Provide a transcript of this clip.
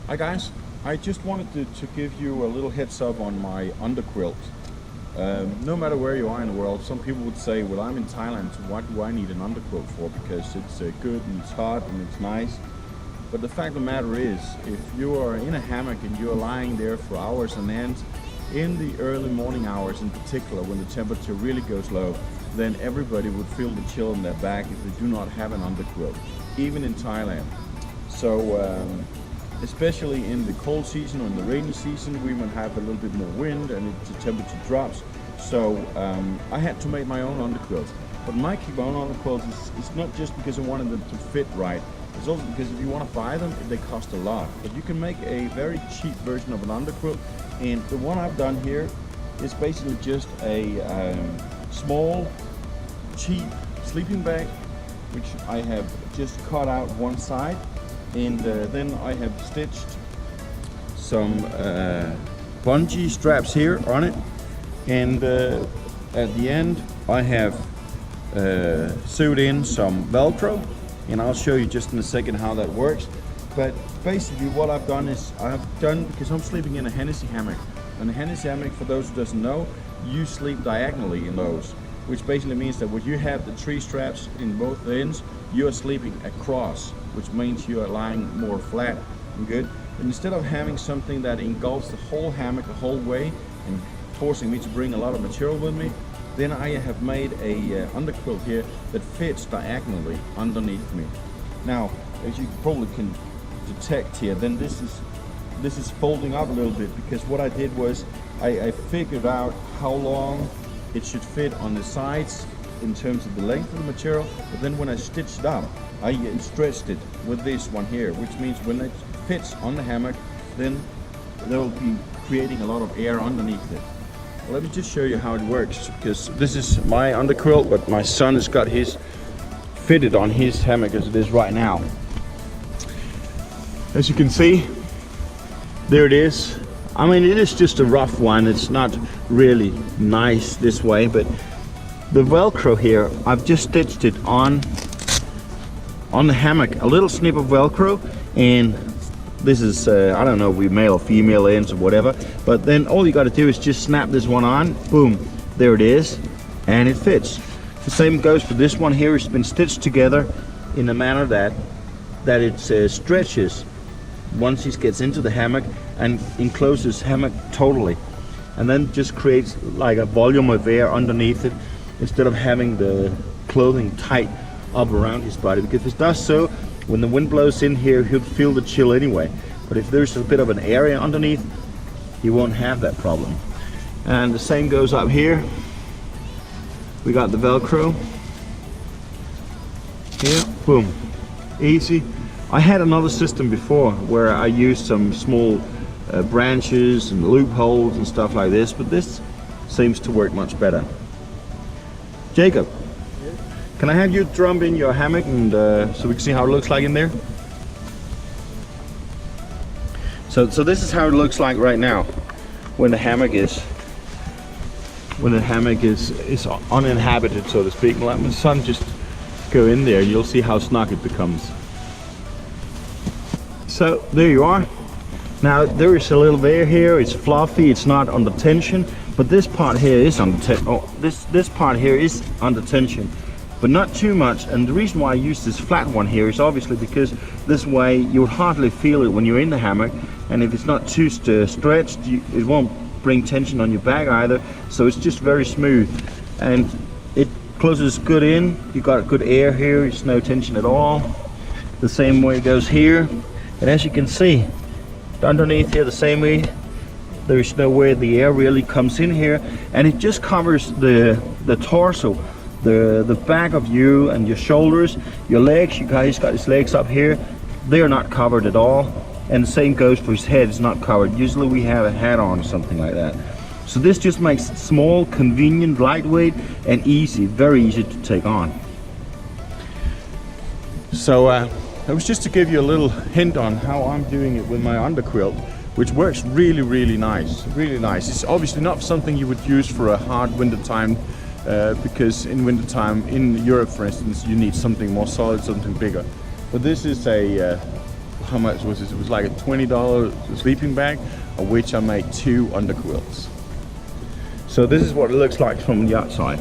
Hi guys, I just wanted to give you a little heads up on my underquilt. No matter where you are in the world, some people would say, well, I'm in Thailand, so what do I need an underquilt for? Because it's good and it's hot and it's nice. But the fact of the matter is, if you are in a hammock and you're lying there for hours on end, in the early morning hours in particular, when the temperature really goes low, then everybody would feel the chill in their back if they do not have an underquilt, even in Thailand. So, especially in the cold season or in the rainy season, we might have a little bit more wind and the temperature drops. So I had to make my own underquilt. But my own underquilt is not just because I wanted them to fit right. It's also because if you want to buy them, they cost a lot. But you can make a very cheap version of an underquilt. And the one I've done here is basically just a small, cheap sleeping bag, which I have just cut out one side. And then I have stitched some bungee straps here on it, and at the end I have sewed in some Velcro, and I'll show you just in a second how that works. But basically what I've done is because I'm sleeping in a Hennessy hammock, and a Hennessy hammock, for those who doesn't know, you sleep diagonally in those, which basically means that when you have the tree straps in both ends, you are sleeping across, which means you are lying more flat and good. And instead of having something that engulfs the whole hammock the whole way and forcing me to bring a lot of material with me, then I have made a underquilt here that fits diagonally underneath me. Now, as you probably can detect here, then this is folding up a little bit, because what I did was I figured out how long it should fit on the sides in terms of the length of the material, but then when I stitched it up, I stretched it with this one here, which means when it fits on the hammock, then there will be creating a lot of air underneath it. Well, let me just show you how it works, because this is my underquilt, but my son has got his fitted on his hammock as it is right now. As you can see, there it is. I mean, it is just a rough one. It's not really nice this way, but the Velcro here, I've just stitched it on the hammock, a little snip of Velcro, and this is I don't know if we male or female ends or whatever, but then all you got to do is just snap this one on, boom, there it is, and it fits. The same goes for this one here. It's been stitched together in a manner that it stretches once it gets into the hammock and encloses hammock totally, and then just creates like a volume of air underneath it, instead of having the clothing tight up around his body, because if it does so, when the wind blows in here, he'll feel the chill anyway. But if there's a bit of an area underneath, he won't have that problem. And the same goes up here. We got the Velcro here, boom, easy. I had another system before where I used some small branches and loopholes and stuff like this, but this seems to work much better. Jacob, can I have you drum in your hammock, and so we can see how it looks like in there? So this is how it looks like right now when the hammock is uninhabited, so to speak. Let my son just go in there, you'll see how snug it becomes. So there you are. Now there is a little air here. It's fluffy. It's not under tension, but this part here is under this part here is under tension, but not too much. And the reason why I use this flat one here is obviously because this way you would hardly feel it when you're in the hammock, and if it's not too stretched, it won't bring tension on your back either. So it's just very smooth, and it closes good in. You got good air here. It's no tension at all. The same way it goes here, and as you can see, underneath here the same way, there is no way the air really comes in here, and it just covers the torso, the back of you and your shoulders, your legs. You guys got his legs up here, they're not covered at all, and the same goes for his head. It's not covered. Usually we have a hat on or something like that. So this just makes it small, convenient, lightweight, and easy, very easy to take on. So it was just to give you a little hint on how I'm doing it with my underquilt, which works really, really nice, really nice. It's obviously not something you would use for a hard winter time, because in winter time in Europe, for instance, you need something more solid, something bigger. But this is a how much was this? It was like a $20 sleeping bag, of which I made 2 underquilts. So this is what it looks like from the outside.